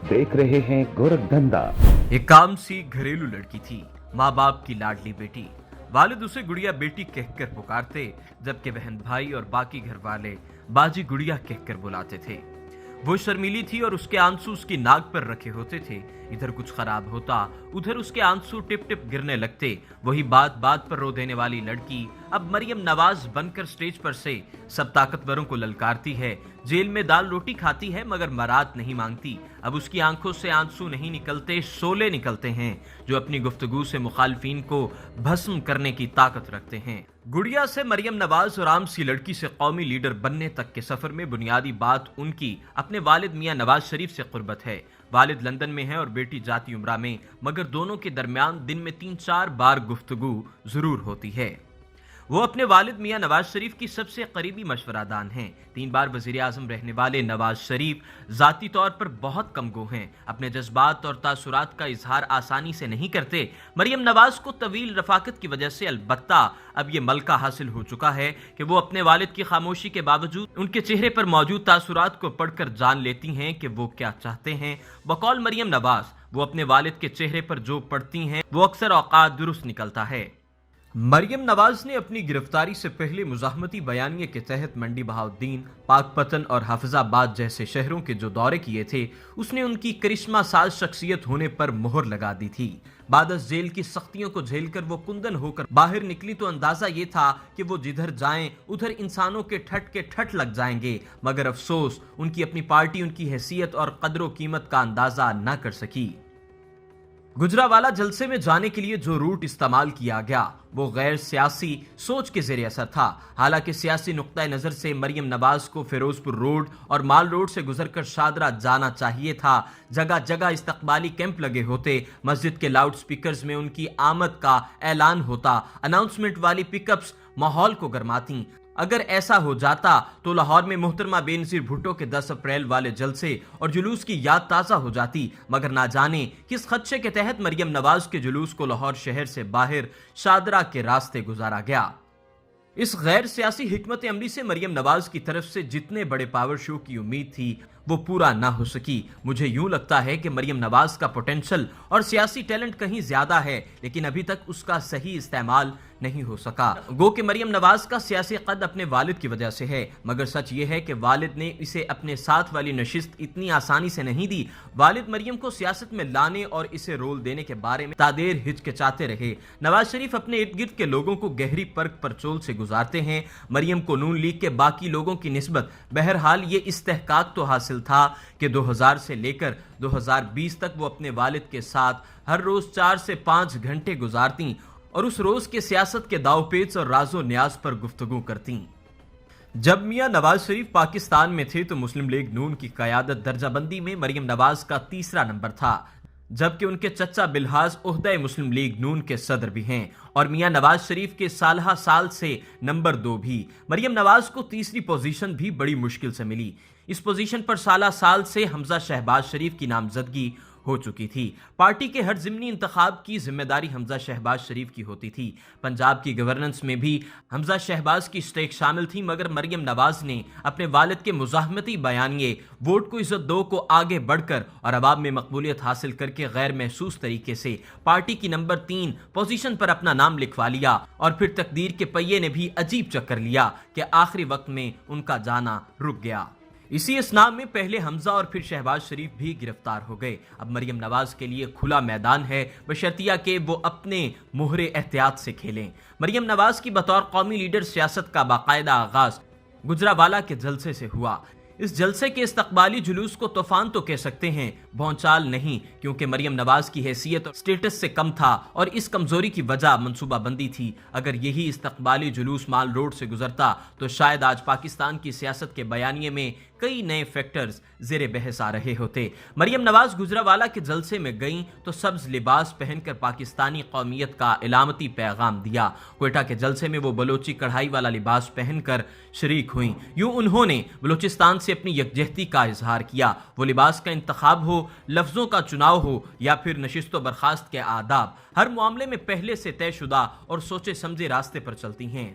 देख रहे हैं गोरखधंधा। एक काम सी घरेलू लड़की थी, माँ बाप की लाडली बेटी। वालिद उसे गुड़िया बेटी कहकर पुकारते, जबकि बहन भाई और बाकी घर वाले बाजी गुड़िया कहकर बुलाते थे। वो शर्मीली थी और उसके आंसू उसकी नाक पर रखे होते थे। इधर कुछ खराब होता, उधर उसके आंसू टिप टिप गिरने लगते। वही बात बात पर रो देने वाली लड़की अब मरियम नवाज बनकर स्टेज पर से सब ताकतवरों को ललकारती है। जेल में दाल रोटी खाती है मगर मराद नहीं मांगती। अब उसकी आंखों से आंसू नहीं निकलते, शोले निकलते हैं जो अपनी गुफ्तगू से मुखालफिन को भस्म करने की ताकत रखते हैं। गुड़िया से मरियम नवाज और आम सी लड़की से कौमी लीडर बनने तक के सफर में बुनियादी बात उनकी अपने वालिद मियां नवाज शरीफ से कुर्बत है। वालिद लंदन में है और बेटी जाती उम्रा में, मगर दोनों के दरमियान दिन में 3-4 बार गुफ्तगू जरूर होती है। वो अपने वालिद मियां नवाज शरीफ की सबसे करीबी मशवरादान हैं। 3 बार वजीर आजम रहने वाले नवाज शरीफ जाती तौर पर बहुत कमगो हैं। अपने जज्बात और तासुरात का इजहार आसानी से नहीं करते। मरियम नवाज को तवील रफाकत की वजह से अलबत्ता अब ये मलका हासिल हो चुका है कि वो अपने वालिद की खामोशी के बावजूद उनके चेहरे पर मौजूद तासुरात को पढ़कर जान लेती हैं कि वो क्या चाहते हैं। बकौल मरियम नवाज, वो अपने वालिद के चेहरे पर जो पढ़ती हैं वो अक्सर औकात दुरुस्त निकलता है। मरियम नवाज ने अपनी गिरफ्तारी से पहले मुजाहमती बयानिए के तहत मंडी बहाउद्दीन, पाकपतन और हाफिजाबाद जैसे शहरों के जो दौरे किए थे, उसने उनकी करिश्मा साज शख्सियत होने पर मोहर लगा दी थी। बादस जेल की सख्तियों को झेलकर वो कुंदन होकर बाहर निकली तो अंदाजा ये था कि वो जिधर जाएं उधर इंसानों के ठट लग जाएंगे, मगर अफसोस उनकी अपनी पार्टी उनकी हैसियत और कदर कीमत का अंदाजा न कर सकी। गुजरावाला जलसे में जाने के लिए जो रूट इस्तेमाल किया गया वो गैर सियासी सोच के ज़रिए असर था। हालांकि सियासी नुक्ता नज़र से मरियम नवाज को फिरोजपुर रोड और माल रोड से गुजरकर शादरा जाना चाहिए था। जगह जगह इस्तकबाली कैंप लगे होते, मस्जिद के लाउड स्पीकर्स में उनकी आमद का ऐलान होता, अनाउंसमेंट वाली पिकअप्स माहौल को गरमाती। अगर ऐसा हो जाता तो लाहौर में मोहतरमा बेनजीर भुट्टो के 10 अप्रैल वाले जलसे और जुलूस की याद ताज़ा हो जाती, मगर ना जाने किस खदशे के तहत मरियम नवाज के जुलूस को लाहौर शहर से बाहर शादरा के रास्ते गुजारा गया। इस गैर सियासी हिकमत अमली से मरियम नवाज की तरफ से जितने बड़े पावर शो की उम्मीद थी वो पूरा ना हो सकी। मुझे यूं लगता है कि मरियम नवाज का पोटेंशियल और सियासी टैलेंट कहीं ज्यादा है, लेकिन अभी तक उसका सही इस्तेमाल नहीं हो सका। गो कि मरियम नवाज का सियासी कद अपने वालिद की वजह से है, मगर सच ये है कि वालिद ने इसे अपने साथ वाली नशिस्त इतनी आसानी से नहीं दी। वालिद मरियम को सियासत में लाने और इसे रोल देने के बारे में तादेर हिचकिचाते रहे। नवाज शरीफ अपने इर्द गिर्द के लोगों को गहरी परख परचोल से गुजारते हैं। मरियम को नून लीग के बाकी लोगों की निस्बत बहरहाल ये इस्तेहकाक तो हासिल था कि 2000 से लेकर 2020 तक वो अपने वालिद के साथ हर रोज 4 से 5 घंटे गुजारती और उस रोज के सियासत के दावपेच और राजो न्याज पर गुफ्तगू करती। जब मियां नवाज शरीफ पाकिस्तान में थे तो मुस्लिम लीग नून की क़यादत दर्जाबंदी में मरियम नवाज का 3रा नंबर था, जबकि उनके चचा बिलहाज ओहदा मुस्लिम लीग नून के सदर भी हैं और मियां नवाज शरीफ के सालहा साल से नंबर 2 भी। मरियम नवाज को 3री पोजीशन भी बड़ी मुश्किल से मिली। इस पोजीशन पर साला साल से हमजा शहबाज शरीफ की नामजदगी हो चुकी थी। पार्टी के हर ज़िमनी इंतखाब की जिम्मेदारी हमजा शहबाज शरीफ की होती थी। पंजाब की गवर्नेंस में भी हमजा शहबाज की स्टेक शामिल थी, मगर मरियम नवाज ने अपने वालिद के मुजाहमती बयानिए वोट को इज्जत दो को आगे बढ़कर और अवाम में मकबूलियत हासिल करके गैर महसूस तरीके से पार्टी की नंबर 3 पोजीशन पर अपना नाम लिखवा लिया और फिर तकदीर के पहिए ने भी अजीब चक्कर लिया कि आखिरी वक्त में उनका जाना रुक गया। इसी इसनाम में पहले हमजा और फिर शहबाज शरीफ भी गिरफ्तार हो गए। अब मरियम नवाज के लिए खुला मैदान है, बशर्तिया के वो अपने मोहरे एहतियात से खेलें। मरियम नवाज की बतौर कौमी लीडर सियासत का बाकायदा आगाज गुजरावाला के जलसे से हुआ। इस जलसे के इस्तकबाली जुलूस को तूफान तो कह सकते हैं, भौचाल नहीं, क्योंकि मरियम नवाज की हैसियत और स्टेटस से कम था और इस कमजोरी की वजह मनसूबाबंदी थी। अगर यही इस्तकबाली जुलूस माल रोड से गुजरता तो शायद आज पाकिस्तान की सियासत के बयानिए में कई नए फैक्टर्स ज़ेरे बहस आ रहे होते। मरियम नवाज गुजरावाला के जलसे में गईं तो सब्ज लिबास पहनकर पाकिस्तानी कौमियत का इलामती पैगाम दिया। क्वेटा के जलसे में वो बलोची कढ़ाई वाला लिबास पहनकर शरीक हुई। यूं उन्होंने बलूचिस्तान से अपनी यकजहती का इजहार किया। वो लिबास का इंतखाब हो, लफ्जों का चुनाव हो या फिर नशिस्तो बर्खास्त के आदाब, हर मामले में पहले से तयशुदा और सोचे समझे रास्ते पर चलती हैं।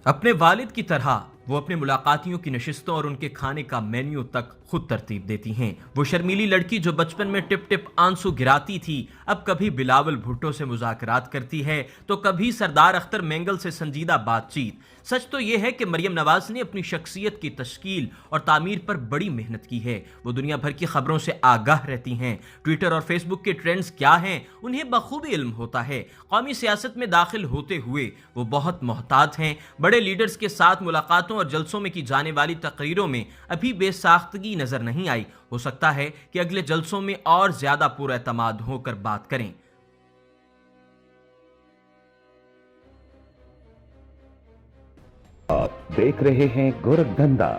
अपने वालिद की तरह وہ اپنے ملاقاتیوں کی نشستوں اور ان کے کھانے کا مینیو تک خود ترتیب دیتی ہیں۔ وہ شرمیلی لڑکی جو بچپن میں ٹپ ٹپ آنسو گراتی تھی، اب کبھی بلاول بھٹو سے مذاکرات کرتی ہے تو کبھی سردار اختر مینگل سے سنجیدہ بات چیت۔ سچ تو یہ ہے کہ مریم نواز نے اپنی شخصیت کی تشکیل اور تعمیر پر بڑی محنت کی ہے۔ وہ دنیا بھر کی خبروں سے آگاہ رہتی ہیں۔ ٹویٹر اور فیس بک کے ٹرینڈز کیا ہیں انہیں بخوبی علم ہوتا ہے۔ قومی سیاست میں داخل ہوتے ہوئے وہ بہت محتاط ہیں۔ بڑے لیڈرز کے ساتھ ملاقاتوں اور جلسوں میں کی جانے والی تقریروں میں ابھی بے ساختگی نظر نہیں آئی۔ ہو سکتا ہے کہ اگلے جلسوں میں اور زیادہ پر اعتماد ہو کر بات کریں۔ آپ دیکھ رہے ہیں گورکھدھندا۔